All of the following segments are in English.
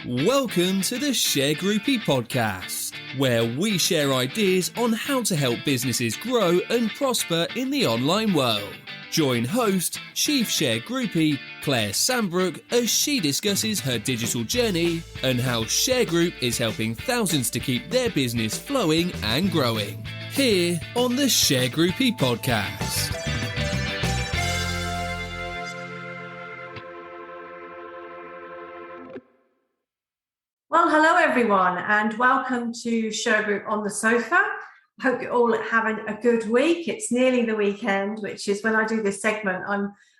Welcome to the Shergroup podcast, where we share ideas on how to help businesses grow and prosper in the online world. Join host, Chief Shergroup Claire Sambrook as she discusses her digital journey and how Shergroup is helping thousands to keep their business flowing and growing. Here on the Shergroup podcast. Well, hello everyone, and welcome to Shergroup on the Sofa. I hope you're all having a good week. It's nearly the weekend, which is when I do this segment.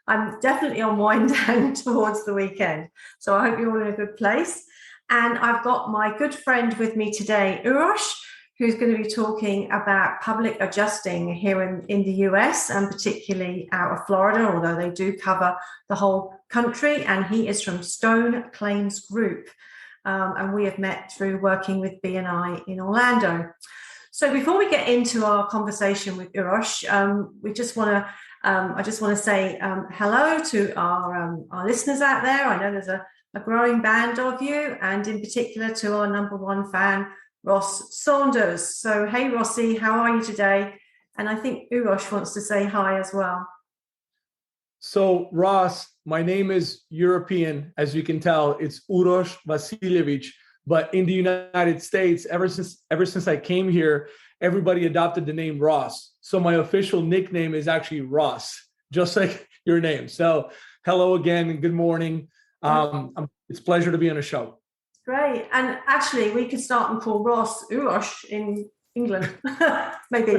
I'm definitely on wind down towards the weekend. So I hope you're all in a good place. And I've got my good friend with me today, Uros, who's going to be talking about public adjusting here in the US and particularly out of Florida, although they do cover the whole country. And he is from Stone Claims Group. And we have met through working with BNI in Orlando. So before we get into our conversation with Uros, I just want to say hello to our listeners out there. I know there's a growing band of you, and in particular to our number one fan, Ross Saunders. So hey Rossi, how are you today? And I think Uros wants to say hi as well. So Ross, my name is European, as you can tell. It's Uros Valisjevic. But in the United States, ever since I came here, everybody adopted the name Ross. So my official nickname is actually Ross, just like your name. So hello again and good morning. It's a pleasure to be on the show. Great. And actually, we could start and call Ross Uros in England, maybe.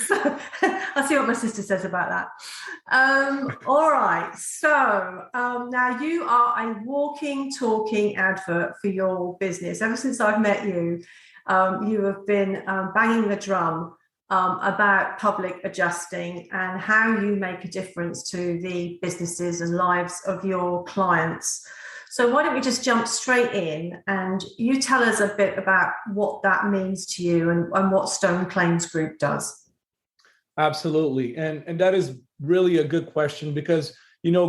So, I'll see what my sister says about that. All right. So now you are a walking, talking advert for your business. Ever since I've met you, you have been banging the drum about public adjusting and how you make a difference to the businesses and lives of your clients. So why don't we just jump straight in and you tell us a bit about what that means to you and what Stone Claims Group does. Absolutely. And that is really a good question because,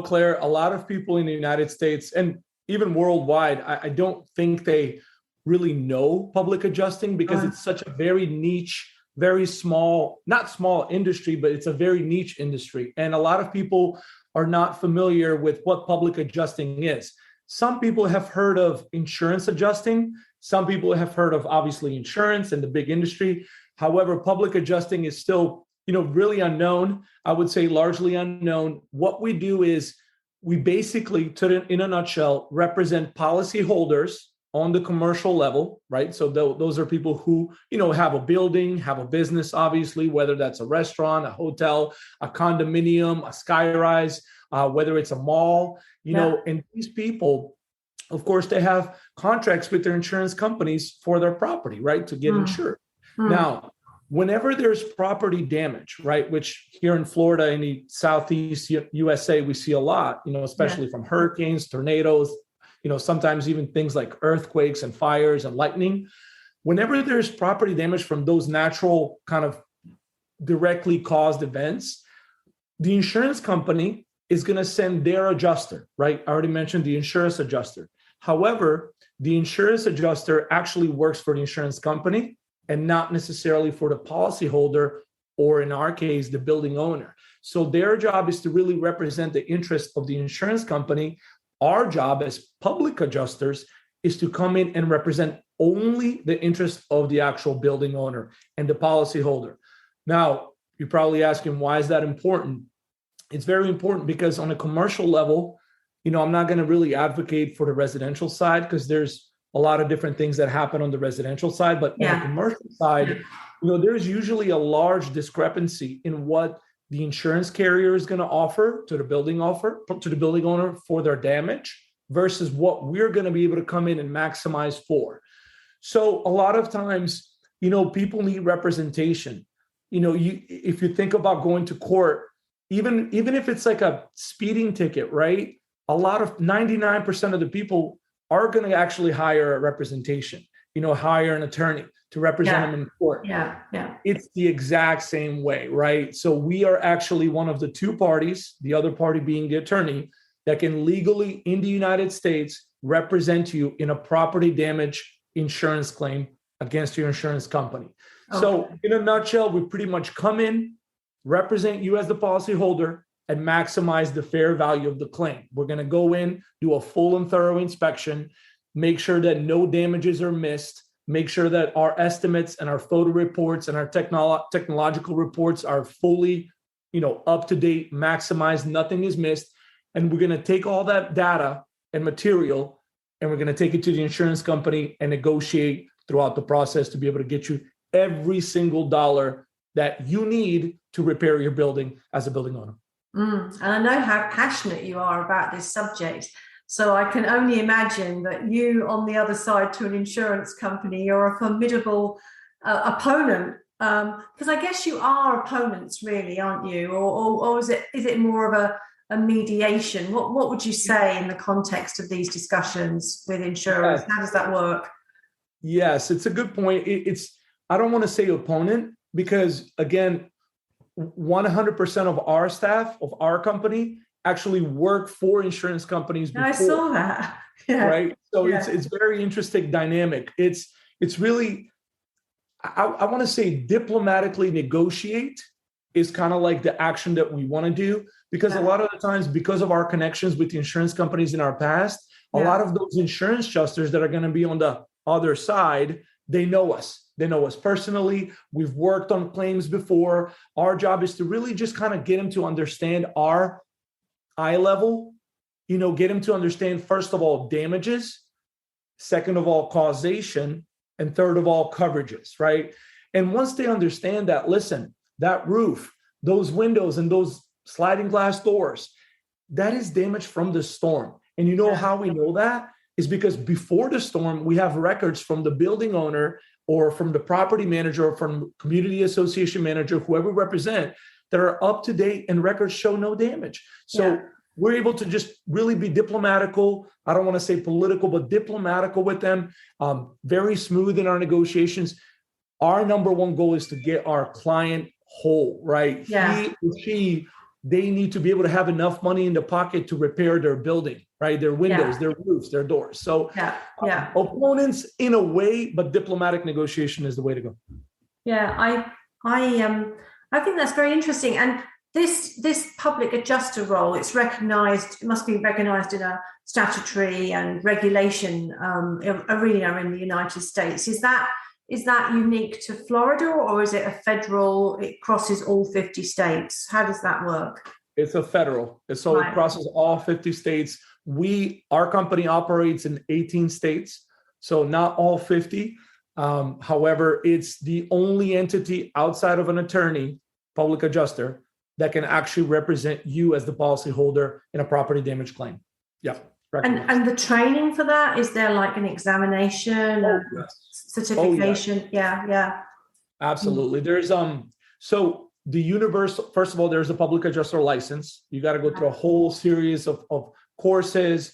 Claire, a lot of people in the United States and even worldwide, I don't think they really know public adjusting because it's such a very niche, very small, not small industry, but it's a very niche industry. And a lot of people are not familiar with what public adjusting is. Some people have heard of insurance adjusting. Some people have heard of obviously insurance and the big industry. However, public adjusting is still, really unknown. I would say largely unknown. What we do is we basically, in a nutshell, represent policyholders on the commercial level, right? So those are people who, have a building, have a business, obviously, whether that's a restaurant, a hotel, a condominium, a skyrise, whether it's a mall, and these people, of course, they have contracts with their insurance companies for their property, right, to get insured. Now, whenever there's property damage, right, which here in Florida, in the Southeast USA, we see a lot, especially from hurricanes, tornadoes, sometimes even things like earthquakes and fires and lightning. Whenever there's property damage from those natural kind of directly caused events, the insurance company is going to send their adjuster, right? I already mentioned the insurance adjuster. However, the insurance adjuster actually works for the insurance company and not necessarily for the policyholder, or in our case, the building owner. So their job is to really represent the interest of the insurance company. Our job as public adjusters is to come in and represent only the interest of the actual building owner and the policyholder. Now, you're probably asking, why is that important? It's very important because on a commercial level, I'm not going to really advocate for the residential side because there's a lot of different things that happen on the residential side. But on the commercial side, there's usually a large discrepancy in what the insurance carrier is going to offer to the building owner for their damage versus what we're going to be able to come in and maximize for. So a lot of times, people need representation. If you think about going to court, even if it's like a speeding ticket, right? A lot of 99% of the people are going to actually hire a representation, hire an attorney to represent them in court. It's the exact same way, right? So we are actually one of the two parties, the other party being the attorney, that can legally in the United States represent you in a property damage insurance claim against your insurance company. Okay. So in a nutshell, we pretty much come in, represent you as the policyholder, and maximize the fair value of the claim. We're going to go in, do a full and thorough inspection, make sure that no damages are missed, make sure that our estimates and our photo reports and our technological reports are fully, up to date, maximized, nothing is missed. And we're going to take all that data and material, and we're going to take it to the insurance company and negotiate throughout the process to be able to get you every single dollar that you need to repair your building as a building owner. And I know how passionate you are about this subject. So I can only imagine that you on the other side to an insurance company, you're a formidable opponent. Because I guess you are opponents really, aren't you? Or is it more of a mediation? What would you say in the context of these discussions with insurers? How does that work? Yes, it's a good point. I don't want to say opponent because, again, 100% of our staff of our company actually work for insurance companies before. I saw that. Yeah. Right. So it's very interesting dynamic. It's really, I want to say diplomatically negotiate is kind of like the action that we want to do, because a lot of the times, because of our connections with the insurance companies in our past, a lot of those insurance adjusters that are going to be on the other side, they know us. They know us personally. We've worked on claims before. Our job is to really just kind of get them to understand our eye level, get them to understand, first of all, damages, second of all, causation, and third of all, coverages, right? And once they understand that, listen, that roof, those windows and those sliding glass doors, that is damage from the storm. And how we know that is because before the storm, we have records from the building owner or from the property manager or from community association manager, whoever we represent, that are up to date and records show no damage. So we're able to just really be diplomatical. I don't want to say political, but diplomatical with them. Very smooth in our negotiations. Our number one goal is to get our client whole, right? He or she, they need to be able to have enough money in the pocket to repair their building, right? Their windows, their roofs, their doors. So opponents in a way, but diplomatic negotiation is the way to go. Yeah, I think that's very interesting. And this public adjuster role, it must be recognized in a statutory and regulation arena in the United States. Is that unique to Florida, or is it a federal, it crosses all 50 states? How does that work? It's a federal. So it crosses all 50 states. Our company operates in 18 states, so not all 50. However, it's the only entity outside of an attorney, public adjuster, that can actually represent you as the policyholder in a property damage claim. Yeah. And the training for that, is there like an examination, certification? Yeah. Absolutely. There's so the universal, first of all, there's a public adjuster license. You got to go through a whole series of courses,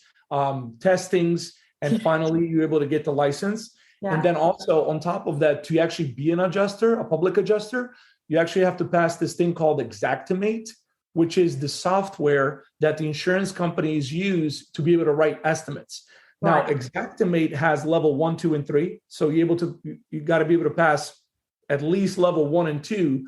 testings, and finally you're able to get the license. Yeah. And then also on top of that, to actually be an adjuster, a public adjuster, you actually have to pass this thing called Xactimate, which is the software that the insurance companies use to be able to write estimates. Now, Xactimate has level 1, 2, and 3. So you got to be able to pass at least level 1 and 2.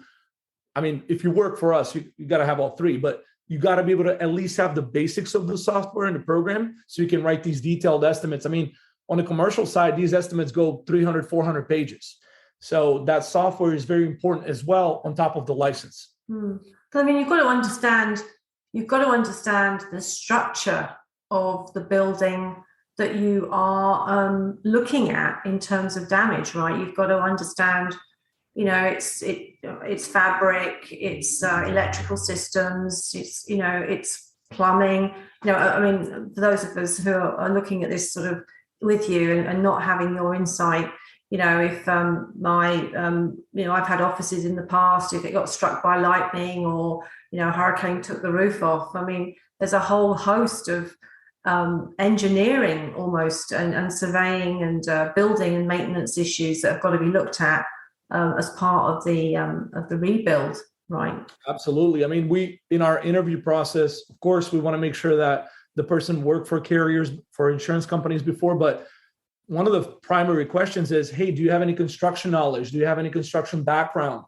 I mean, if you work for us, you got to have all 3, but you got to be able to at least have the basics of the software and the program so you can write these detailed estimates. I mean, on the commercial side, these estimates go 300, 400 pages. So that software is very important as well on top of the license. I mean, you've got to understand the structure of the building that you are looking at in terms of damage, right? You've got to understand, it's fabric, it's electrical systems, it's plumbing. I mean, for those of us who are looking at this sort of with you and not having your insight, if I've had offices in the past, if it got struck by lightning or, a hurricane took the roof off, I mean, there's a whole host of engineering almost and surveying and building and maintenance issues that have got to be looked at as part of the rebuild, right? Absolutely. I mean, in our interview process, of course, we want to make sure that the person worked for carriers, for insurance companies before, but one of the primary questions is, hey, do you have any construction knowledge? Do you have any construction background?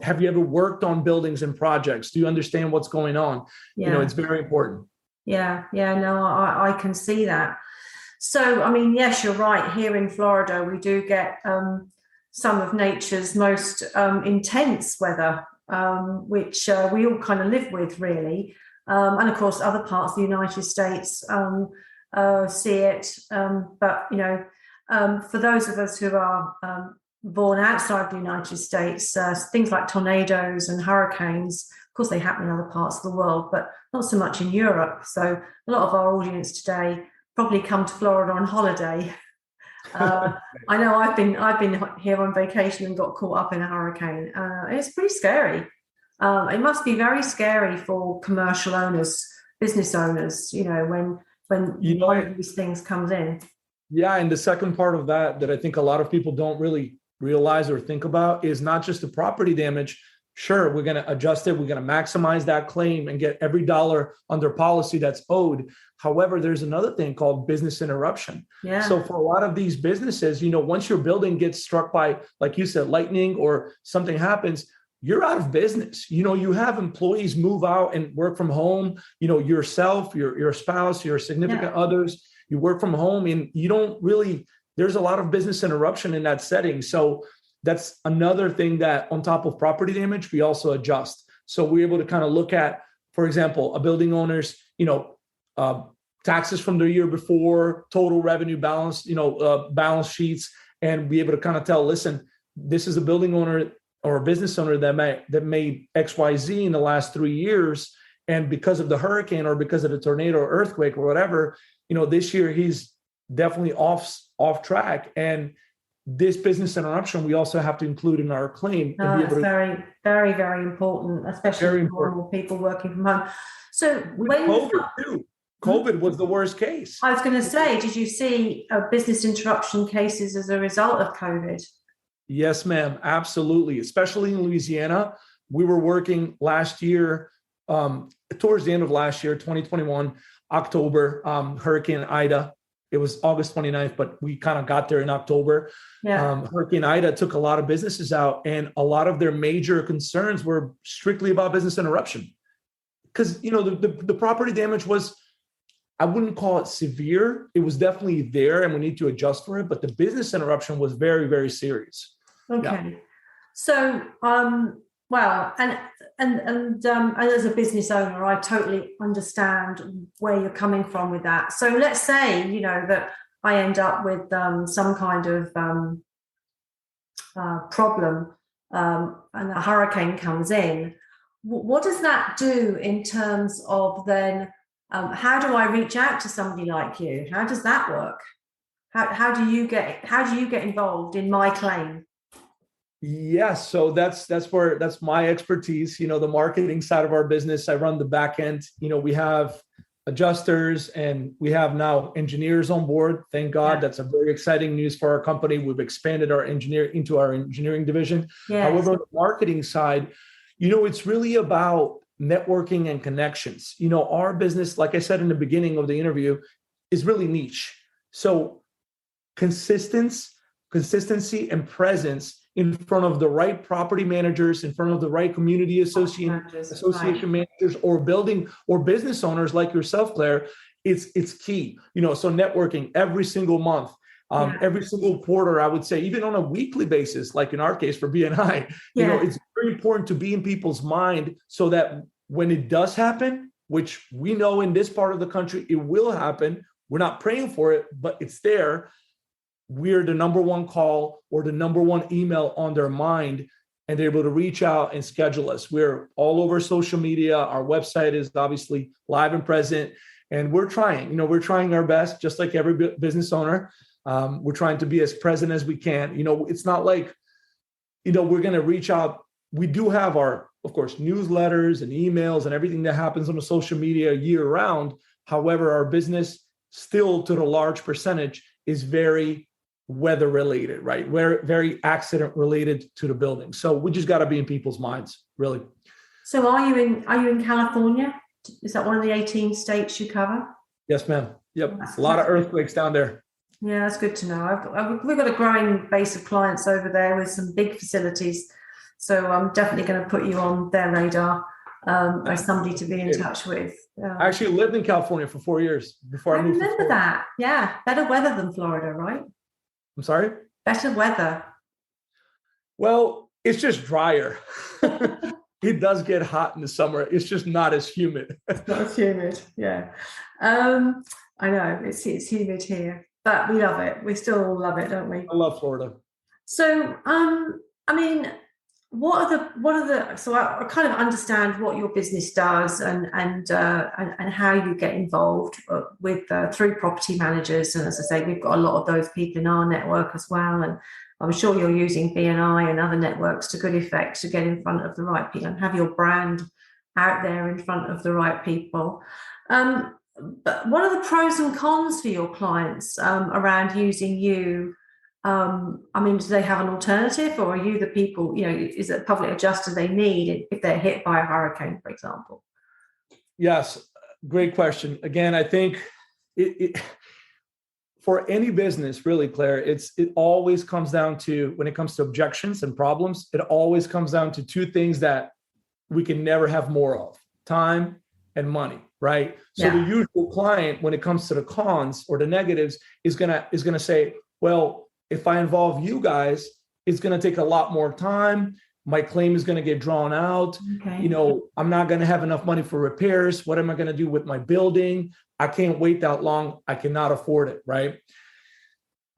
Have you ever worked on buildings and projects? Do you understand what's going on? Yeah. It's very important. Yeah, no, I can see that. So, I mean, yes, you're right. Here in Florida, we do get some of nature's most intense weather, which we all kind of live with, really. And of course, other parts of the United States see it. But, for those of us who are born outside the United States, things like tornadoes and hurricanes, of course, they happen in other parts of the world, but not so much in Europe. So a lot of our audience today probably come to Florida on holiday. I know I've been here on vacation and got caught up in a hurricane. It's pretty scary. It must be very scary for commercial owners, business owners, when one of these things comes in. Yeah, and the second part of that I think a lot of people don't really realize or think about is not just the property damage. Sure, we're going to adjust it. We're going to maximize that claim and get every dollar under policy that's owed. However, there's another thing called business interruption. Yeah. So for a lot of these businesses, once your building gets struck by, like you said, lightning or something happens, you're out of business. You have employees move out and work from home, yourself, your spouse, your significant others, you work from home, and you don't really, there's a lot of business interruption in that setting. So that's another thing that on top of property damage, we also adjust. So we're able to kind of look at, for example, a building owner's, taxes from the year before, total revenue balance, balance sheets, and be able to kind of tell, listen, this is a building owner or a business owner that made XYZ in the last 3 years. And because of the hurricane or because of the tornado or earthquake or whatever, this year he's definitely off track. And this business interruption, we also have to include in our claim. It's very, very, very important, especially for normal people working from home. So COVID was the worst case. I was going to say, did you see business interruption cases as a result of COVID? Yes, ma'am. Absolutely. Especially in Louisiana. We were working last year, towards the end of last year, 2021, October, Hurricane Ida. It was August 29th, but we kind of got there in October. Yeah. Hurricane Ida took a lot of businesses out, and a lot of their major concerns were strictly about business interruption. Because, the property damage was, I wouldn't call it severe. It was definitely there, and we need to adjust for it. But the business interruption was very, very serious. Okay. Yeah. So, and as a business owner, I totally understand where you're coming from with that. So let's say, that I end up with some kind of problem and a hurricane comes in. What does that do in terms of then, how do I reach out to somebody like you? How does that work? How do you get involved in my claim? Yes. So that's my expertise, the marketing side of our business. I run the back end. We have adjusters and we have now engineers on board. Thank God. Yeah. That's a very exciting news for our company. We've expanded our engineering division. Yes. However, on the marketing side, it's really about networking and connections. Our business, like I said in the beginning of the interview, is really niche. So consistency and presence in front of the right property managers, in front of the right community association managers, or building or business owners like yourself, Claire, it's key. So networking every single month, every single quarter, I would say, even on a weekly basis, like in our case for BNI, it's very important to be in people's mind so that when it does happen, which we know in this part of the country, it will happen. We're not praying for it, but it's there. We're the number one call or the number one email on their mind, and they're able to reach out and schedule us. We're all over social media. Our website is obviously live and present, and we're trying our best, just like every business owner. We're trying to be as present as we can. It's not like, we're going to reach out. We do have our, of course, newsletters and emails and everything that happens on the social media year round. However, our business still, to the large percentage, is very weather related, right? We're very accident related to the building. So we just got to be in people's minds, really. So are you in California? Is that one of the 18 states you cover? Yes, ma'am. Yep. That's A lot of earthquakes down there. Yeah, that's good to know. We've got a growing base of clients over there with some big facilities. So I'm definitely going to put you on their radar as somebody to be in touch with. I actually lived in California for 4 years before I moved to Florida. Remember that. Yeah. Better weather than Florida, right? I'm sorry? Better weather. Well, it's just drier. It does get hot in the summer. It's just not as humid. It's not as humid. Yeah. I know it's humid here, but we love it. We still all love it, don't we? I love Florida. So, I mean, so I kind of understand what your business does and how you get involved with through property managers. And as I say, we've got a lot of those people in our network as well. And I'm sure you're using BNI and other networks to good effect to get in front of the right people and have your brand out there in front of the right people. But what are the pros and cons for your clients around using you? I mean, do they have an alternative, or are you the people, is it a public adjuster they need if they're hit by a hurricane, for example? Yes, great question. Again, I think it for any business, really, Claire, it always comes down to, when it comes to objections and problems, it always comes down to two things that we can never have more of: time and money, right? So the usual client, when it comes to the cons or the negatives, is gonna say, well, if I involve you guys, it's going to take a lot more time. My claim is going to get drawn out. Okay. I'm not going to have enough money for repairs. What am I going to do with my building? I can't wait that long. I cannot afford it, right?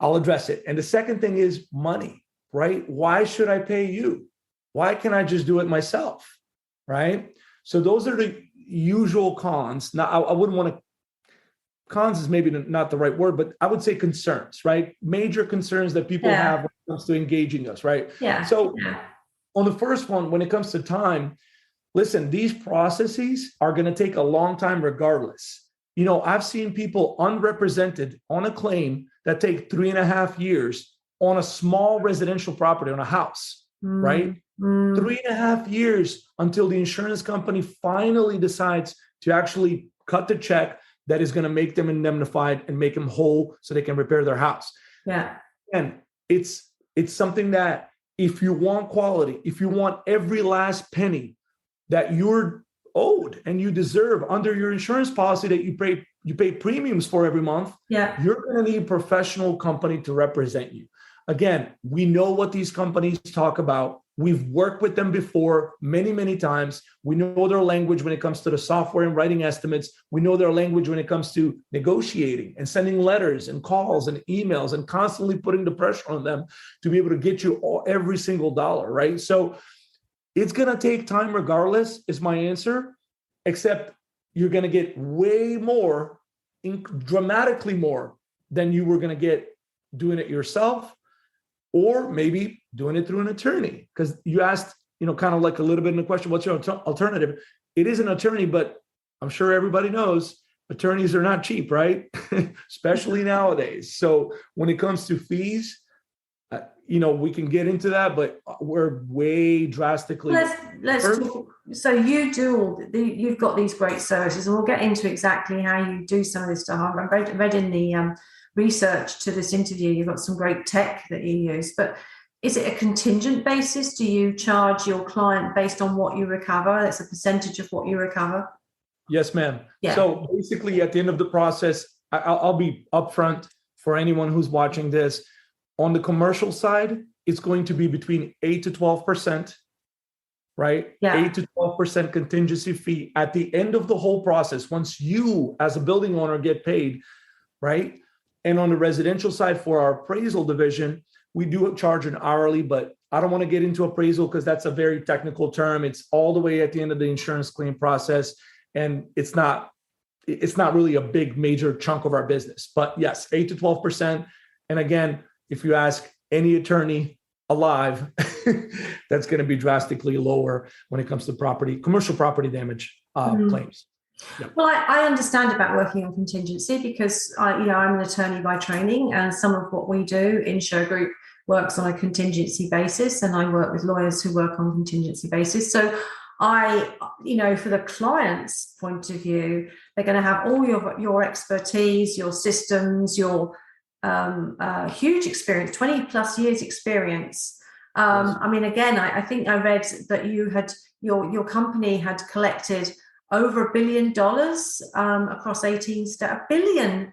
I'll address it. And the second thing is money, right? Why should I pay you? Why can't I just do it myself, right? So those are the usual cons. Now, I wouldn't want to, cons is maybe not the right word, but I would say concerns, right? Major concerns that people have when it comes to engaging us, right? Yeah. So on the first one, when it comes to time, listen, these processes are going to take a long time regardless. I've seen people unrepresented on a claim that take 3.5 years on a small residential property, on a house, right? 3.5 years until the insurance company finally decides to actually cut the check that is going to make them indemnified and make them whole so they can repair their house. Yeah. And it's something that, if you want quality, if you want every last penny that you're owed and you deserve under your insurance policy that you pay premiums for every month, you're going to need a professional company to represent you. Again, we know what these companies talk about. We've worked with them before many, many times. We know their language when it comes to the software and writing estimates. We know their language when it comes to negotiating and sending letters and calls and emails and constantly putting the pressure on them to be able to get you every single dollar, right? So it's going to take time regardless, is my answer, except you're going to get way more, dramatically more than you were going to get doing it yourself, or maybe doing it through an attorney. Because you asked, kind of like a little bit in the question, what's your alternative? It is an attorney, but I'm sure everybody knows attorneys are not cheap, right? Especially nowadays. So when it comes to fees, we can get into that, but we're way drastically. Let's talk. So you've got these great services, and we'll get into exactly how you do some of this stuff. I read in the research to this interview, you've got some great tech that you use, but is it a contingent basis? Do you charge your client based on what you recover? That's a percentage of what you recover? Yes, ma'am. Yeah. So basically at the end of the process, I'll be upfront for anyone who's watching this. On the commercial side, it's going to be between 8 to 12%, right? Yeah. 8 to 12% contingency fee at the end of the whole process. Once you as a building owner get paid, right? And on the residential side, for our appraisal division, we do charge an hourly, but I don't want to get into appraisal because that's a very technical term. It's all the way at the end of the insurance claim process. And it's not really a big major chunk of our business. But yes, 8 to 12%. And again, if you ask any attorney alive, that's going to be drastically lower when it comes to commercial property damage claims. Yeah. Well, I understand about working on contingency because I'm an attorney by training, and some of what we do in Shergroup works on a contingency basis, and I work with lawyers who work on contingency basis. So For the client's point of view, they're going to have all your expertise, your systems, your huge experience, 20 plus years experience. Yes. I mean, again, I think I read that your company had collected over $1 billion across 18 states. $1 billion.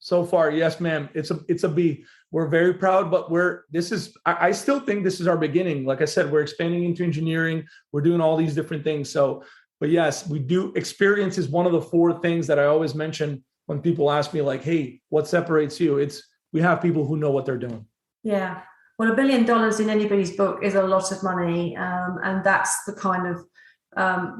So far, yes, ma'am. It's a B. We're very proud, but I still think this is our beginning. Like I said, we're expanding into engineering. We're doing all these different things. So, but yes, we do. Experience is one of the 4 things that I always mention when people ask me, like, hey, what separates you? We have people who know what they're doing. Yeah. Well, $1 billion in anybody's book is a lot of money. And that's the kind of,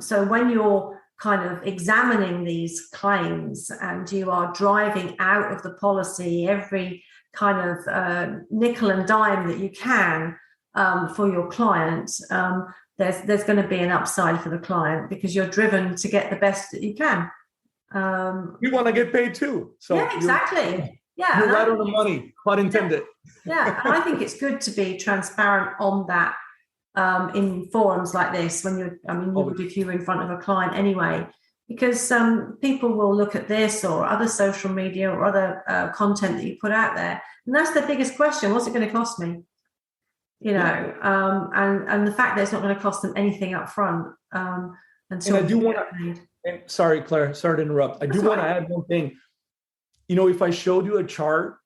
so when you're kind of examining these claims and you are driving out of the policy every kind of nickel and dime that you can for your client, there's going to be an upside for the client because you're driven to get the best that you can. We want to get paid too. So yeah, exactly. You're right on the money, pun intended. Yeah, and I think it's good to be transparent on that in forums like this you would if you were in front of a client anyway, because people will look at this or other social media or other content that you put out there, and that's the biggest question: what's it going to cost me? And the fact that it's not going to cost them anything up front until. And I do want to. Sorry, Claire. Sorry to interrupt. I do want to add one thing. If I showed you a chart,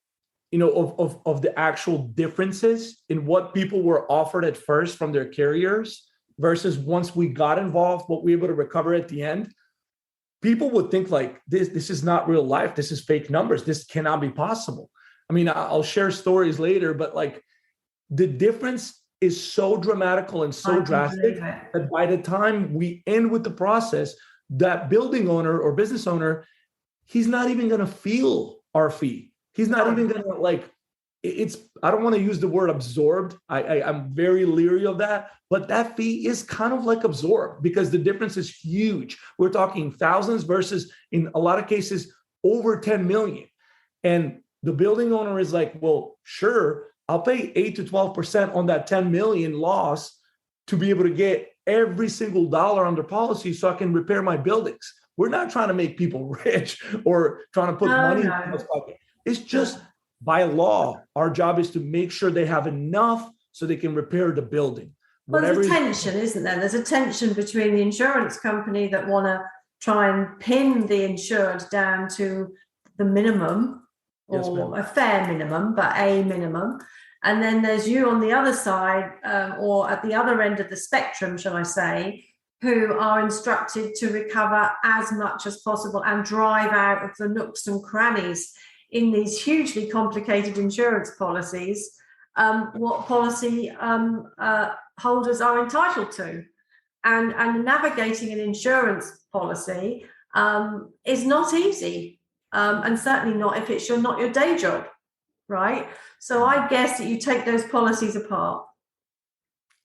of the actual differences in what people were offered at first from their carriers versus once we got involved, what we were able to recover at the end, people would think like this is not real life. This is fake numbers. This cannot be possible. I mean, I'll share stories later, but like the difference is so dramatical and so drastic that by the time we end with the process, that building owner or business owner, he's not even going to feel our fee. He's not even going to I don't want to use the word absorbed. I'm very leery of that, but that fee is kind of like absorbed because the difference is huge. We're talking thousands versus in a lot of cases, over 10 million. And the building owner is like, well, sure, I'll pay 8 to 12% on that 10 million loss to be able to get every single dollar under policy so I can repair my buildings. We're not trying to make people rich or trying to put money in people's pocket. It's just by law, our job is to make sure they have enough so they can repair the building. Well, there's a tension, isn't there? There's a tension between the insurance company that want to try and pin the insured down to the minimum or a fair minimum, but a minimum. And then there's you on the other side or at the other end of the spectrum, shall I say, who are instructed to recover as much as possible and drive out of the nooks and crannies in these hugely complicated insurance policies, what policy holders are entitled to. And navigating an insurance policy is not easy, and certainly not if it's not your day job, right? So I guess that you take those policies apart.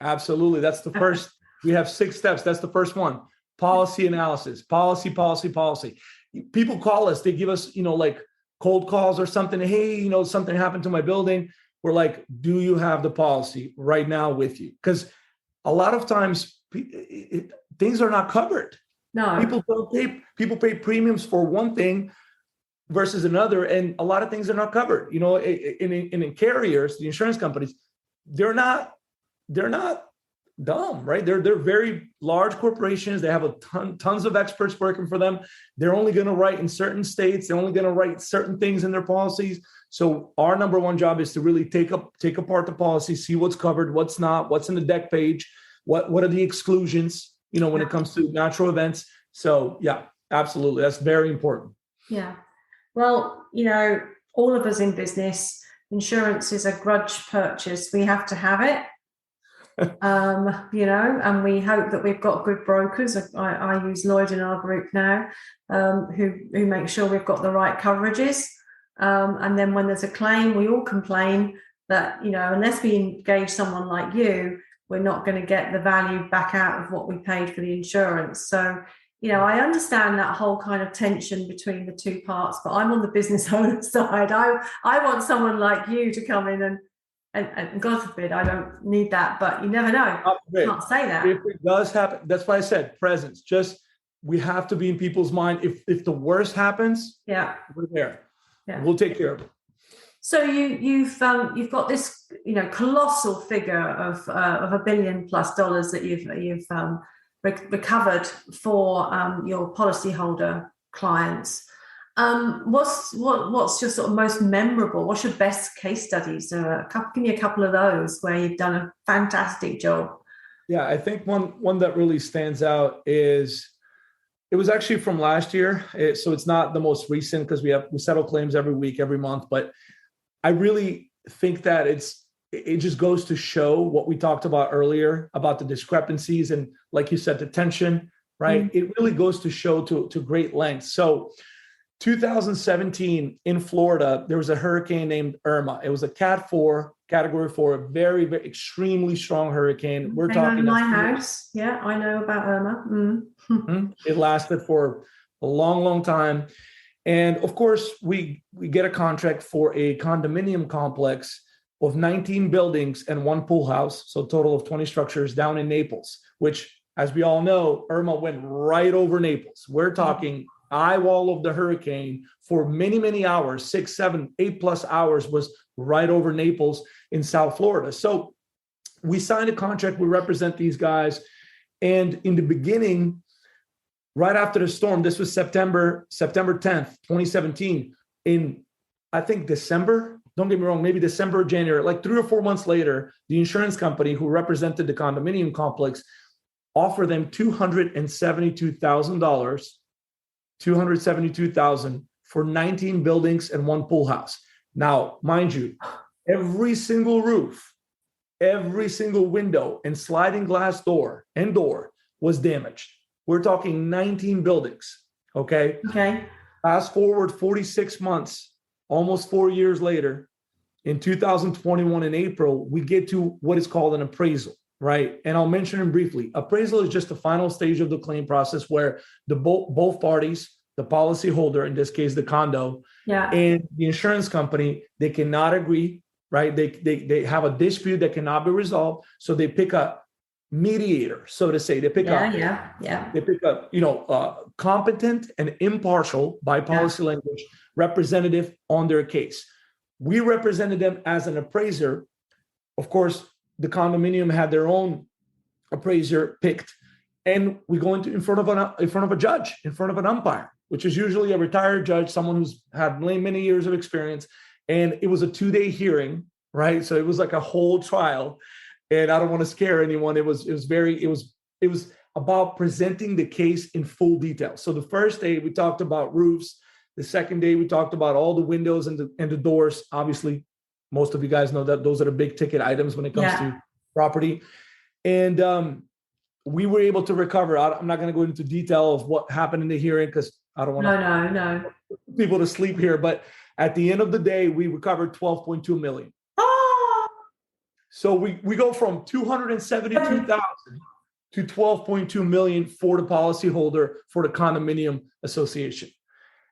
Absolutely. That's the first. We have 6 steps. That's the first one. Policy analysis, policy. People call us, they give us, like cold calls or something. Hey, something happened to my building. We're like, do you have the policy right now with you? Because a lot of times things are not covered. No. People pay premiums for one thing versus another. And a lot of things are not covered. In carriers, the insurance companies, they're not dumb, right? They're very large corporations. They have tons of experts working for them. They're only going to write in certain states. They're only going to write certain things in their policies. So our number one job is to really take apart the policy, see what's covered, what's not, what's in the deck page, what are the exclusions, when it comes to natural events. So yeah, absolutely. That's very important. Yeah. Well, all of us in business, insurance is a grudge purchase. We have to have it. And we hope that we've got good brokers. I use Lloyd in our group now, who make sure we've got the right coverages. And then when there's a claim, we all complain that, unless we engage someone like you, we're not going to get the value back out of what we paid for the insurance. So, I understand that whole kind of tension between the two parts, but I'm on the business owner side. I want someone like you to come in and God forbid, I don't need that, but you never know. Can't say that. If it does happen, that's why I said presence. Just we have to be in people's mind. If the worst happens, we're there. Yeah. We'll take care of it. So you've got this colossal figure of $1 billion+ that you've recovered for your policyholder clients. What's your sort of most memorable? What's your best case studies? Give me a couple of those where you've done a fantastic job. Yeah, I think one that really stands out is, it was actually from last year. So it's not the most recent because we settle claims every week, every month. But I really think that it just goes to show what we talked about earlier about the discrepancies and, like you said, the tension, right? It really goes to show to great lengths. So 2017 in Florida, there was a hurricane named Irma. It was a category 4, a very, very extremely strong hurricane. We're talking my house. Yeah, I know about Irma. It lasted for a long, long time. And of course, we get a contract for a condominium complex of 19 buildings and 1 pool house. So a total of 20 structures down in Naples, which, as we all know, Irma went right over Naples. We're talking eye wall of the hurricane for many, many hours, 6, 7, 8+ hours was right over Naples in South Florida. So we signed a contract. We represent these guys. And in the beginning, right after the storm, this was September 10th, 2017, in, I think, December, don't get me wrong, maybe December or January, like 3 or 4 months later, the insurance company who represented the condominium complex offered them $272,000 for 19 buildings and 1 pool house. Now, mind you, every single roof, every single window and sliding glass door was damaged. We're talking 19 buildings, okay? Fast forward 46 months, almost 4 years later, in 2021 in April, we get to what is called an appraisal, right? And I'll mention it briefly. Appraisal is just the final stage of the claim process where both parties, the policyholder, in this case, the condo, and the insurance company, they cannot agree, right? They have a dispute that cannot be resolved. So they pick a mediator, so to say. They pick a competent and impartial, by policy language, representative on their case. We represented them as an appraiser. Of course, the condominium had their own appraiser picked, and we go in front of a judge, in front of an umpire, which is usually a retired judge, someone who's had many years of experience. And it was a 2-day hearing, right? So it was like a whole trial. And I don't want to scare anyone. It was about presenting the case in full detail. So the first day we talked about roofs. The second day we talked about all the windows and the doors. Obviously, most of you guys know that those are the big ticket items when it comes to property. And we were able to recover. I'm not going to go into detail of what happened in the hearing because I don't want no people to sleep here. But at the end of the day, we recovered $12.2 million. So we go from $272,000 to $12.2 million for the policyholder, for the condominium association.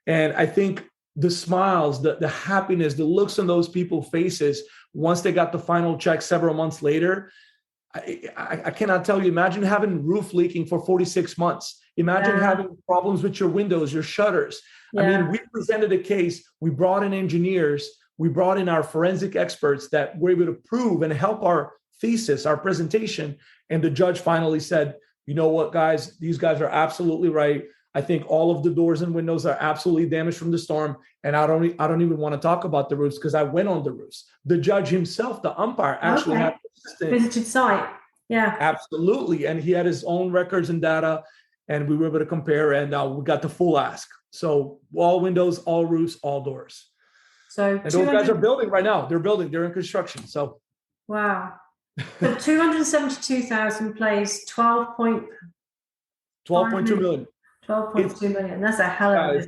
And I think the smiles, the happiness, the looks on those people's faces once they got the final check several months later, I cannot tell you. Imagine having roof leaking for 46 months. Imagine having problems with your windows, your shutters. I mean, we presented a case. We brought in engineers. We brought in our forensic experts that were able to prove and help our thesis, our presentation. And the judge finally said, you know what, guys, these guys are absolutely right. I think all of the doors and windows are absolutely damaged from the storm. And I don't even want to talk about the roofs because I went on the roofs. The judge himself, the umpire, actually had visited site. Yeah, absolutely. And he had his own records and data, and we were able to compare, and we got the full ask. So all windows, all roofs, all doors. So and those guys are building right now. They're in construction. So wow. So 272,000 plays 12.2 million. 12.2 million. That's a hell of a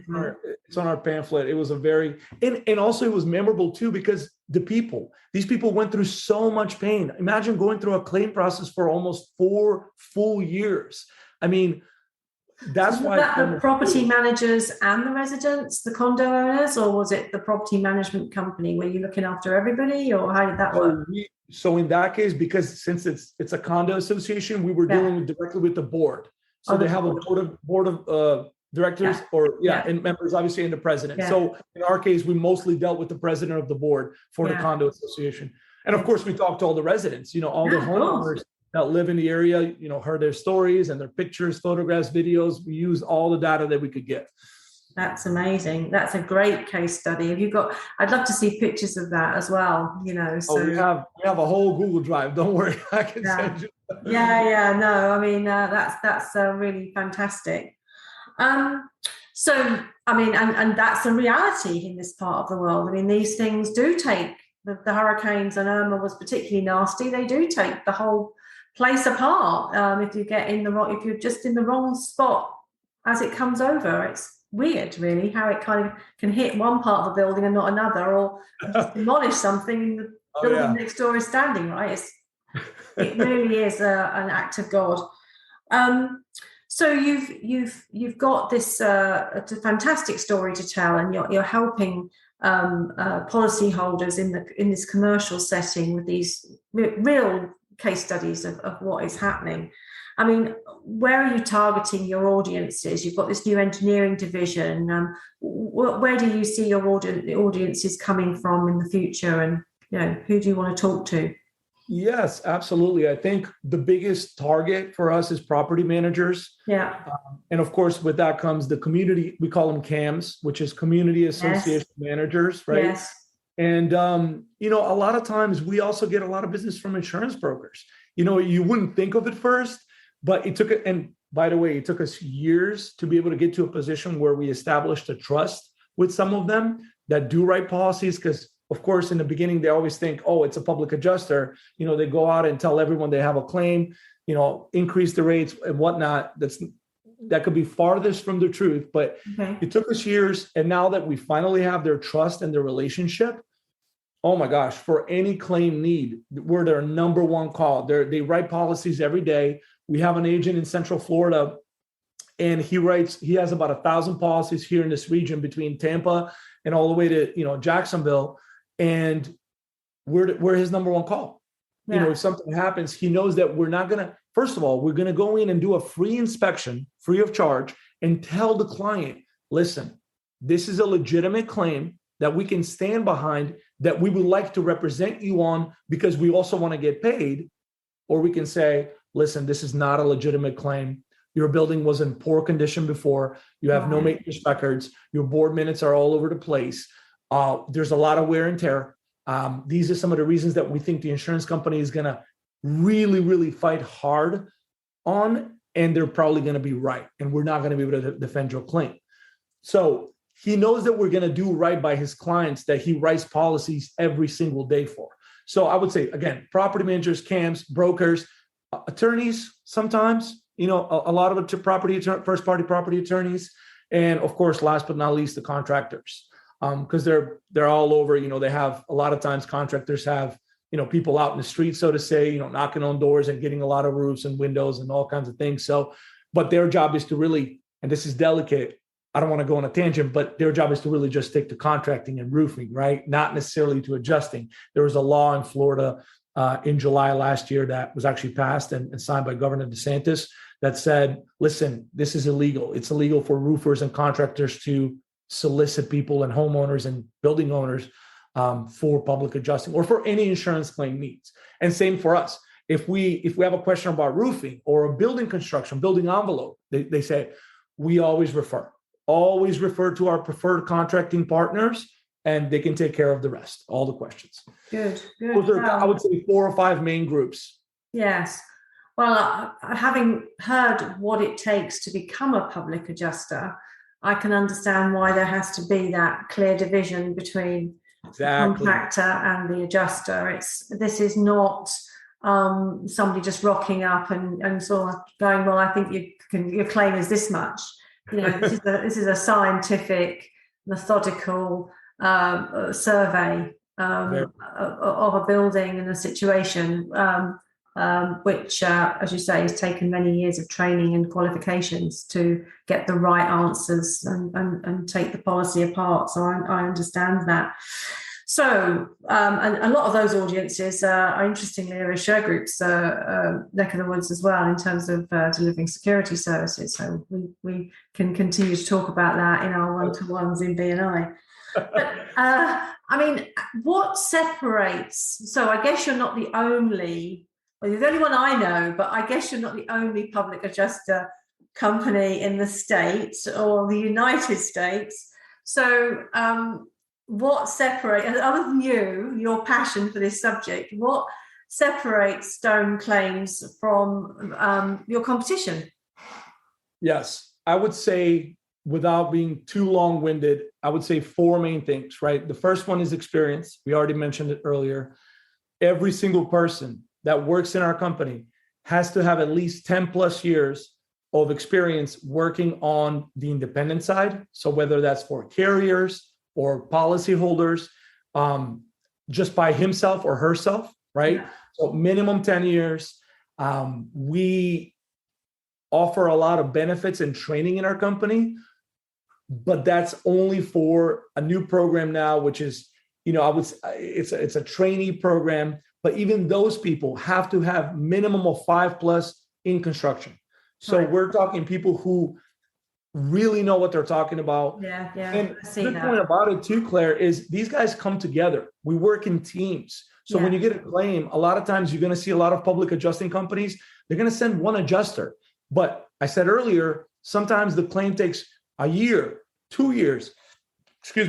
it's on our pamphlet. It was a very, and also it was memorable too, because these people went through so much pain. Imagine going through a claim process for almost 4 full years. I mean, that's Was why that the property managers and the residents, the condo owners, or was it the property management company? Were you looking after everybody, or how did that work? So in that case, because since it's a condo association, we were dealing directly with the board. So they have a board of directors and members, obviously, and the president. So in our case, we mostly dealt with the president of the board for the condo association. And of course, we talked to all the residents, all the homeowners that live in the area, heard their stories and their pictures, photographs, videos. We used all the data that we could get. That's amazing. That's a great case study. I'd love to see pictures of that as well, So we have a whole Google Drive. Don't worry. I can send you. No, I mean, that's really fantastic. So, I mean, and that's a reality in this part of the world. I mean, these things do take the hurricanes, and Irma was particularly nasty. They do take the whole place apart. If you're just in the wrong spot as it comes over, it's weird, really, how it kind of can hit one part of the building and not another, or just demolish something and the building next door is standing, right? It really is an act of God. So you've got this it's a fantastic story to tell, and you're helping policyholders in this commercial setting with these real case studies of what is happening. I mean, where are you targeting your audiences? You've got this new engineering division. Where do you see your audiences coming from in the future, and who do you want to talk to? Yes, absolutely. I think the biggest target for us is property managers. Yeah. And of course, with that comes the community, we call them CAMs, which is community association managers, right? Yes. And, a lot of times we also get a lot of business from insurance brokers. You wouldn't think of it first, but it took us years to be able to get to a position where we established a trust with some of them that do write policies, because of course, in the beginning, they always think, oh, it's a public adjuster. They go out and tell everyone they have a claim, increase the rates and whatnot. That could be farthest from the truth, but It took us years. And now that we finally have their trust and their relationship, oh my gosh, for any claim need, we're their number one call. They write policies every day. We have an agent in Central Florida, and he has about 1,000 policies here in this region between Tampa and all the way to, Jacksonville. And we're his number one call. If something happens, he knows that we're going to go in and do a free inspection, free of charge, and tell the client, listen, this is a legitimate claim that we can stand behind, that we would like to represent you on because we also want to get paid. Or we can say, listen, this is not a legitimate claim. Your building was in poor condition before. You have no maintenance records. Your board minutes are all over the place. There's a lot of wear and tear. These are some of the reasons that we think the insurance company is going to really, really fight hard on, and they're probably going to be right. And we're not going to be able to defend your claim. So he knows that we're going to do right by his clients that he writes policies every single day for. So I would say, again, property managers, CAMs, brokers, attorneys, sometimes, a lot of it first-party property attorneys. And of course, last but not least, the contractors. Because they're all over, they have a lot of times contractors have, people out in the street, so to say, knocking on doors and getting a lot of roofs and windows and all kinds of things. So, but their job is to really, and this is delicate, I don't want to go on a tangent, but their job is to really just stick to contracting and roofing, right? Not necessarily to adjusting. There was a law in Florida in July last year that was actually passed and signed by Governor DeSantis that said, listen, this is illegal. It's illegal for roofers and contractors to solicit people and homeowners and building owners for public adjusting or for any insurance claim needs. And same for us. If we have a question about roofing or a building construction, building envelope, they say, we always refer to our preferred contracting partners, and they can take care of the rest, all the questions. Good. Those are, I would say, 4 or 5 main groups. Yes. Well, having heard what it takes to become a public adjuster, I can understand why there has to be that clear division between the contractor and the adjuster. This is not somebody just rocking up and sort of going, well, I think your claim is this much. This is a scientific, methodical survey of a building and a situation. which, as you say, has taken many years of training and qualifications to get the right answers and take the policy apart. So I understand that. So, and a lot of those audiences are interestingly are Shergroup's neck of the woods as well in terms of delivering security services. So we can continue to talk about that in our one-to-ones in BNI. But I mean, what separates? So I guess you're not the only. Well, you're the only one I know, but I guess you're not the only public adjuster company in the States or the United States. So what separates, other than your passion for this subject, what separates Stone Claims from your competition? Yes, I would say, without being too long-winded, I would say 4 main things, right? The first one is experience. We already mentioned it earlier. Every single person that works in our company has to have at least 10 plus years of experience working on the independent side. So whether that's for carriers or policyholders, just by himself or herself, right? Yeah. So minimum 10 years. We offer a lot of benefits and training in our company, but that's only for a new program now, which is, it's a trainee program. But even those people have to have minimum of 5+ in construction. So we're talking people who really know what they're talking about. Yeah. And the good point about it too, Claire, is these guys come together. We work in teams. So when you get a claim, a lot of times you're going to see a lot of public adjusting companies. They're going to send one adjuster. But I said earlier, sometimes the claim takes a year, 2 years,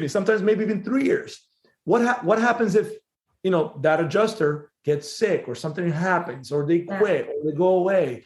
sometimes maybe even 3 years. What happens if that adjuster gets sick or something happens or they quit or they go away?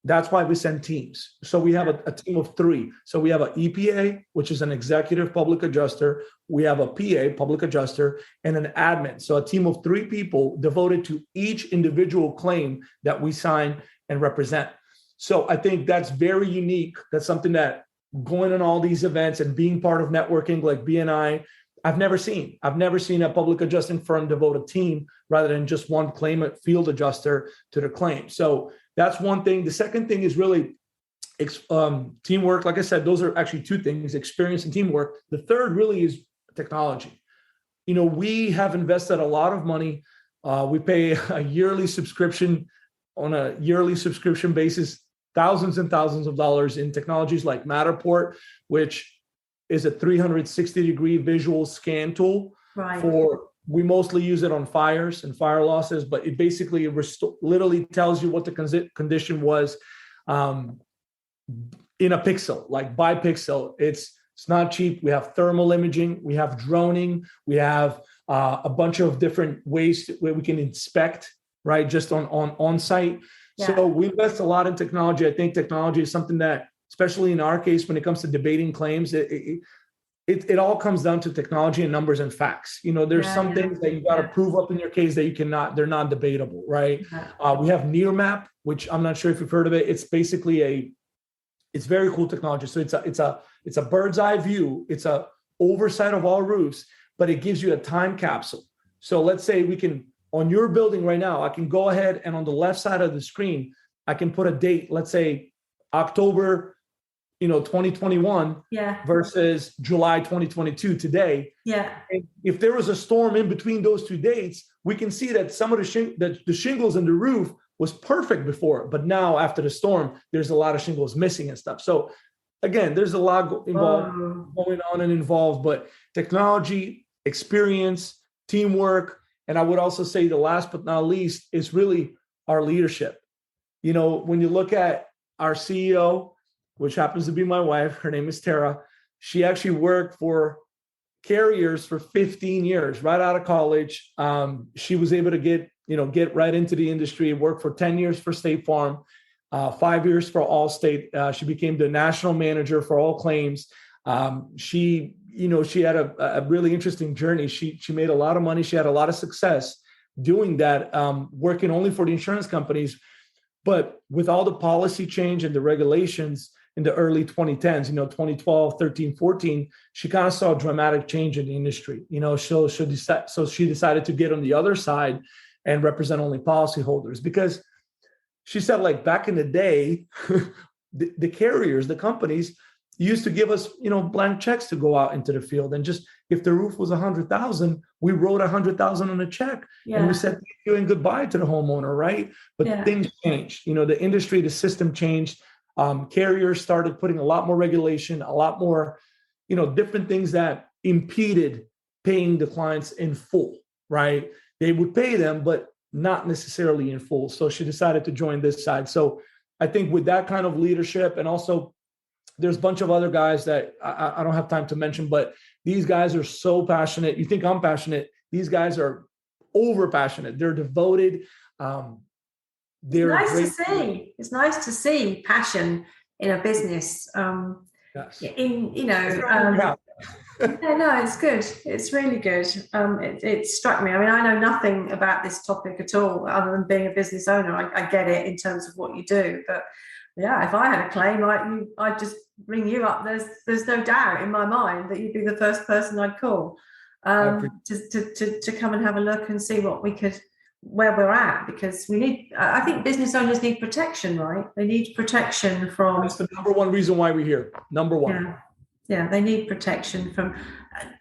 That's why we send teams. So we have a team of 3. So we have an EPA, which is an executive public adjuster. We have a PA, public adjuster, and an admin. So a team of 3 people devoted to each individual claim that we sign and represent. So I think that's very unique. That's something that going on all these events and being part of networking like BNI, I've never seen a public adjusting firm devote a team rather than just one claimant field adjuster to the claim. So that's one thing. The second thing is really teamwork. Like I said, those are actually 2 things, experience and teamwork. The third really is technology. We have invested a lot of money. We pay a yearly subscription on a yearly subscription basis, thousands and thousands of dollars in technologies like Matterport, which is a 360-degree visual scan tool. Right. We mostly use it on fires and fire losses, but it basically literally tells you what the condition was in a pixel, like by pixel. It's not cheap. We have thermal imaging, we have droning, we have a bunch of different ways where we can inspect, right, just on site. Yeah. So we invest a lot in technology. I think technology is something that, especially in our case, when it comes to debating claims, it all comes down to technology and numbers and facts. There's some things that you got to prove up in your case that you cannot, they're not debatable, right? We have Nearmap, which I'm not sure if you've heard of it. It's basically it's very cool technology. So it's a bird's eye view. It's a oversight of all roofs, but it gives you a time capsule. So let's say on your building right now, I can go ahead and on the left side of the screen, I can put a date, let's say October 2021 versus July 2022 today. Yeah. And if there was a storm in between those 2 dates, we can see that some of the shingles in the roof was perfect before, but now after the storm, there's a lot of shingles missing and stuff. So again, there's a lot going on and involved, but technology, experience, teamwork, and I would also say the last but not least is really our leadership. When you look at our CEO, which happens to be my wife, her name is Tara. She actually worked for carriers for 15 years, right out of college. She was able to get right into the industry, worked for 10 years for State Farm, 5 years for Allstate. She became the national manager for all claims. She had a really interesting journey. She made a lot of money. She had a lot of success doing that, working only for the insurance companies. But with all the policy change and the regulations in the early 2010s, 2012, 13, 14, she kind of saw a dramatic change in the industry. So she decided to get on the other side and represent only policyholders. Because she said, like, back in the day, the carriers, the companies used to give us, blank checks to go out into the field. And just if the roof was 100,000, we wrote 100,000 on a check, and we said thank you and goodbye to the homeowner, right? But things changed. The industry, the system changed. Carriers started putting a lot more regulation, a lot more, different things that impeded paying the clients in full, right? They would pay them, but not necessarily in full. So she decided to join this side. So I think with that kind of leadership, and also there's a bunch of other guys that I don't have time to mention, but these guys are so passionate. You think I'm passionate. These guys are over passionate. They're devoted. They're nice to see. It's nice to see passion in a business. Yes. No, it's good. It's really good. It struck me. I mean, I know nothing about this topic at all, other than being a business owner. I get it in terms of what you do, but yeah, if I had a claim, I'd just ring you up. There's no doubt in my mind that you'd be the first person I'd call to come and have a look and see where we're at, because I think business owners need protection, right? They need protection from. That's the number one reason why we're here. Number one. Yeah, they need protection from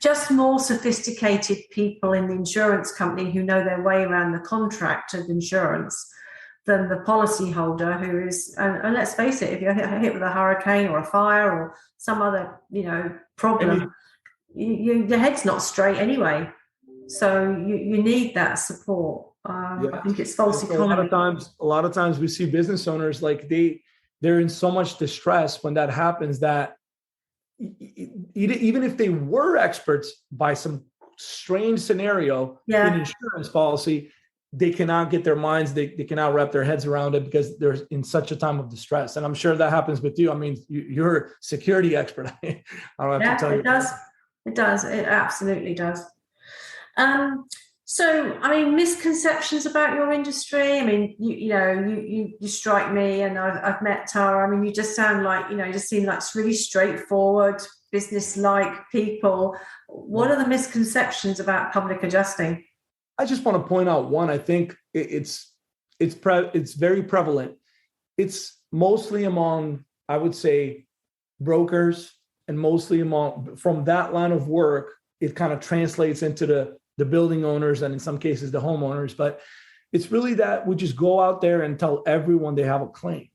just more sophisticated people in the insurance company who know their way around the contract of insurance than the policyholder who is, and let's face it, if you're hit with a hurricane or a fire or some other, problem, your head's not straight anyway. So you need that support. I think it's false economy. A lot of times we see business owners, like they're in so much distress when that happens, that even if they were experts by some strange scenario in insurance policy, they cannot get their minds, they cannot wrap their heads around it because they're in such a time of distress. And I'm sure that happens with you. I mean, you're a security expert. I don't have to tell you. It does. It absolutely does. So, I mean, misconceptions about your industry. I mean, you strike me, and I've met Tara. I mean, you just sound like, you just seem like really straightforward, business-like people. What are the misconceptions about public adjusting? I just want to point out one. I think it's very prevalent. It's mostly among, I would say, brokers, and mostly from that line of work. It kind of translates into the building owners, and in some cases the homeowners. But it's really that we just go out there and tell everyone they have a claim.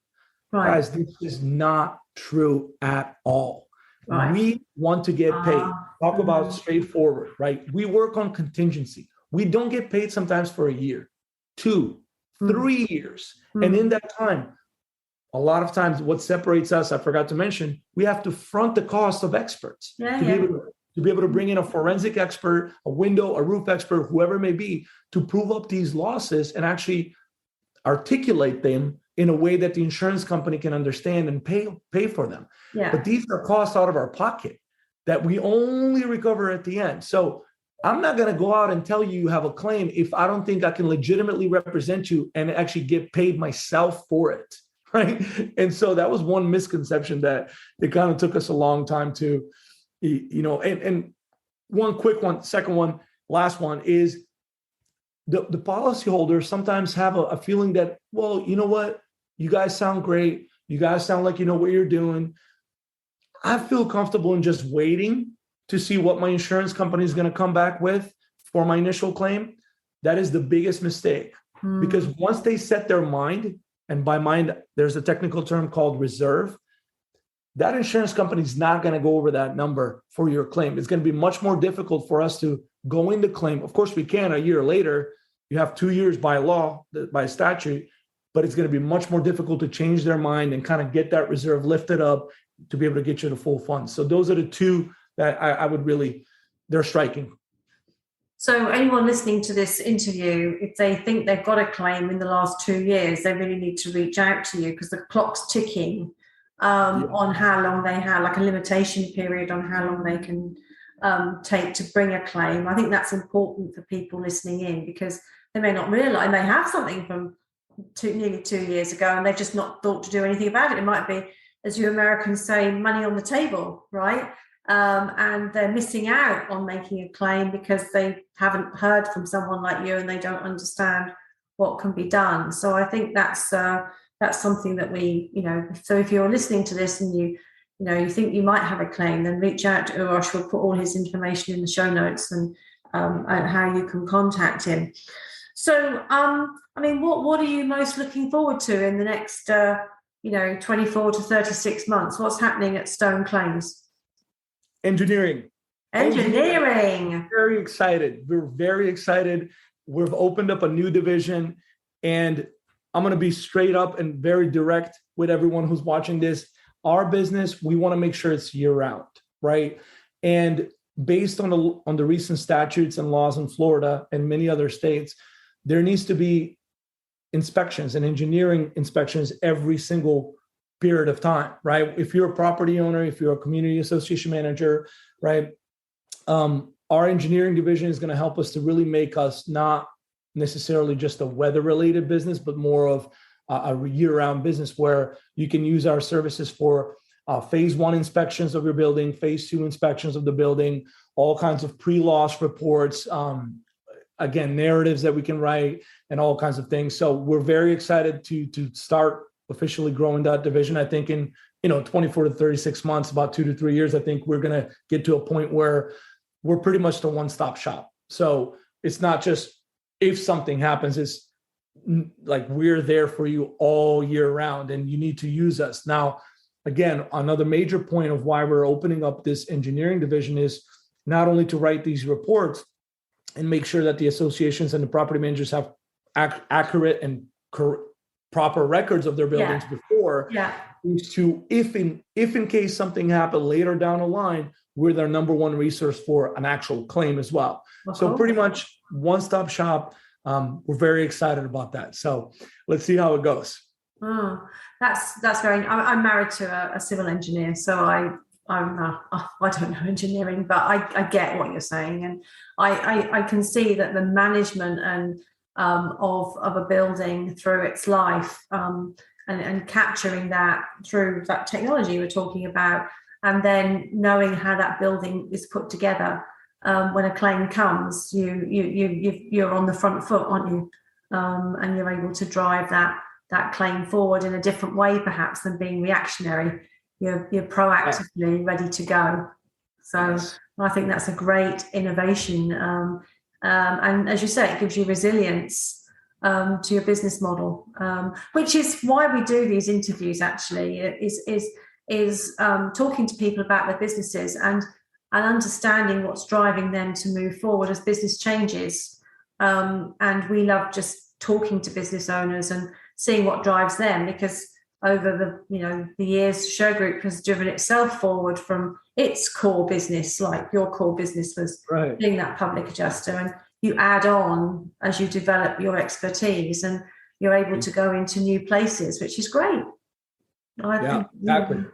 Right. Guys, this is not true at all. Right. We want to get paid. Talk about straightforward, right? We work on contingency. We don't get paid sometimes for a year, 2, 3 years. And in that time, a lot of times what separates us, I forgot to mention, we have to front the cost of experts to be able to bring in a forensic expert, a roof expert, whoever it may be, to prove up these losses and actually articulate them in a way that the insurance company can understand and pay for them. Yeah. But these are costs out of our pocket that we only recover at the end. So I'm not going to go out and tell you have a claim if I don't think I can legitimately represent you and actually get paid myself for it, right? And so that was one misconception that it kind of took us a long time to, and one quick one, second one, last one is the policyholders sometimes have a feeling that, well, you know what? You guys sound great. You guys sound like you know what you're doing. I feel comfortable in just waiting to see what my insurance company is going to come back with for my initial claim. That is the biggest mistake, because once they set their mind, and by mind, there's a technical term called reserve, that insurance company is not going to go over that number for your claim. It's going to be much more difficult for us to go into claim. Of course, we can a year later. You have 2 years by law, by statute, but it's going to be much more difficult to change their mind and kind of get that reserve lifted up to be able to get you the full funds. So those are the two that I would really, they're striking. So anyone listening to this interview, if they think they've got a claim in the last 2 years, they really need to reach out to you, because the clock's ticking on how long they have, like a limitation period on how long they can take to bring a claim. I think that's important for people listening in, because they may not realize, they have something from nearly 2 years ago and they've just not thought to do anything about it. It might be, as you Americans say, money on the table, right? and they're missing out on making a claim because they haven't heard from someone like you and they don't understand what can be done. So I think that's something that we, so if you're listening to this and you think you might have a claim, then reach out to Uros. We'll put all his information in the show notes and how you can contact him. So, what are you most looking forward to in the next, 24 to 36 months? What's happening at Stone Claims? Engineering. Very excited. We're very excited. We've opened up a new division, and I'm going to be straight up and very direct with everyone who's watching this. Our business, we want to make sure it's year round, right? And based on the recent statutes and laws in Florida and many other states, there needs to be inspections and engineering inspections every single period of time, right? If you're a property owner, if you're a community association manager, right? Our engineering division is going to help us to really make us not necessarily just a weather-related business, but more of a year-round business where you can use our services for phase 1 inspections of your building, phase 2 inspections of the building, all kinds of pre-loss reports, again, narratives that we can write and all kinds of things. So we're very excited to start officially growing that division. I think in 24 to 36 months, about 2 to 3 years, I think we're going to get to a point where we're pretty much the one-stop shop. So it's not just if something happens, it's like we're there for you all year round and you need to use us. Now, again, another major point of why we're opening up this engineering division is not only to write these reports and make sure that the associations and the property managers have accurate and proper records of their buildings before, is to, if in case something happened later down the line, we're their number one resource for an actual claim as well. So pretty much one-stop shop. We're very excited about that. So let's see how it goes. Oh, that's very. I'm married to a civil engineer, so I don't know engineering, but I get what you're saying, and I can see that the management and of a building through its life and capturing that through that technology we're talking about, and then knowing how that building is put together. When a claim comes, you're on the front foot, aren't you? And you're able to drive that claim forward in a different way, perhaps, than being reactionary. You're proactively ready to go. So I think that's a great innovation. And as you say, it gives you resilience to your business model, which is why we do these interviews. Actually, is talking to people about their businesses and understanding what's driving them to move forward as business changes. And we love just talking to business owners and seeing what drives them, because over the years, Shergroup has driven itself forward from its core business, like your core business was being that public adjuster, and you add on as you develop your expertise and you're able to go into new places, which is great. Exactly.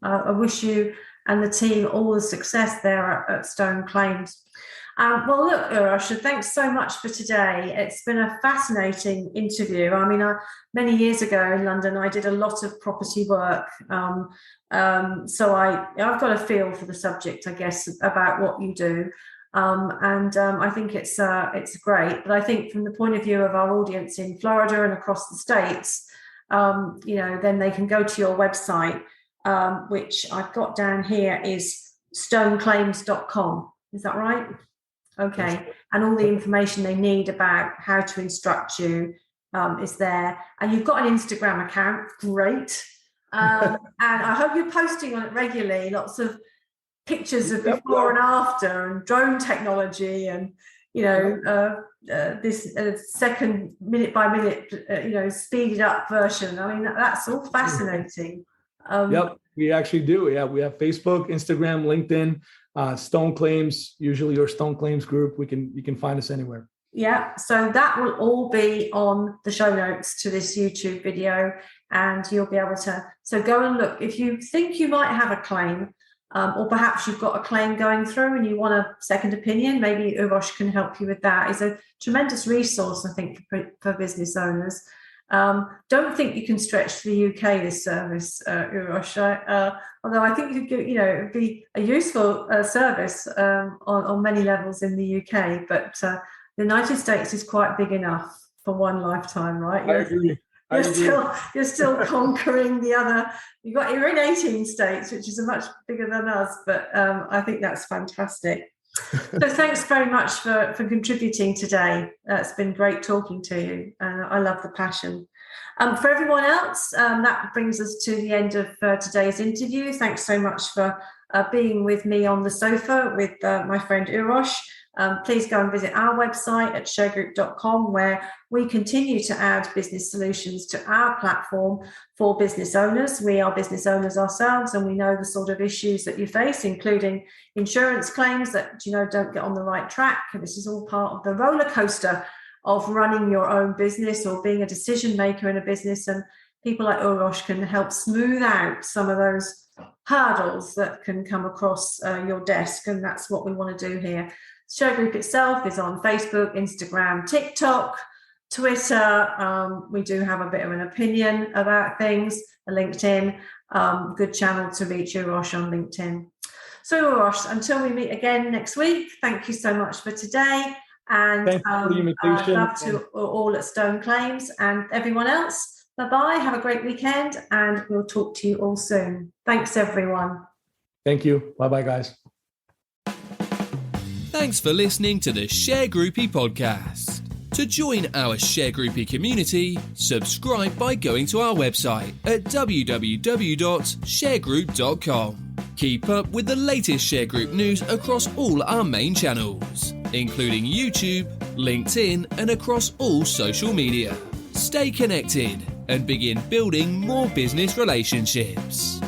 I wish you and the team all the success there at Stone Claims. Well, look, Uros, thanks so much for today. It's been a fascinating interview. I mean, many years ago in London, I did a lot of property work. So I've got a feel for the subject, I guess, about what you do. And I think it's great. But I think from the point of view of our audience in Florida and across the States, then they can go to your website, which I've got down here is stoneclaims.com. Is that right? Okay. And all the information they need about how to instruct you is there. And you've got an Instagram account. Great. And I hope you're posting on it regularly. Lots of pictures of before and after, and drone technology, and this second minute by minute, speeded up version. I mean, that's all fascinating. We actually do. Yeah, we have Facebook, Instagram, LinkedIn, Stone Claims, usually your Stone Claims group. You can find us anywhere. Yeah, so that will all be on the show notes to this YouTube video, and you'll be able to. So go and look. If you think you might have a claim, or perhaps you've got a claim going through and you want a second opinion, maybe Uros can help you with that. It's a tremendous resource, I think, for business owners. Don't think you can stretch to the UK this service, Uros. Although I think it would be a useful service on many levels in the UK. But the United States is quite big enough for one lifetime, right? I agree. You're still conquering the other. You're in 18 states, which is much bigger than us. But I think that's fantastic. So thanks very much for contributing today. It's been great talking to you, and I love the passion. For everyone else, that brings us to the end of today's interview. Thanks so much for being with me on the sofa with my friend Uros. Please go and visit our website at shergroup.com, where we continue to add business solutions to our platform for business owners. We are business owners ourselves, and we know the sort of issues that you face, including insurance claims that don't get on the right track. And this is all part of the roller coaster of running your own business or being a decision maker in a business. And people like Uros can help smooth out some of those hurdles that can come across your desk. And that's what we want to do here. Shergroup itself is on Facebook, Instagram, TikTok, Twitter. We do have a bit of an opinion about things. LinkedIn, good channel to reach Uros on LinkedIn. So Uros, until we meet again next week, thank you so much for today. And thanks for the invitation. Love to all at Stone Claims, and everyone else. Bye-bye. Have a great weekend, and we'll talk to you all soon. Thanks, everyone. Thank you. Bye-bye, guys. Thanks for listening to the Shergroupie podcast. To join our Shergroupie community, subscribe by going to our website at www.shergroup.com. Keep up with the latest Shergroup news across all our main channels, including YouTube, LinkedIn, and across all social media. Stay connected and begin building more business relationships.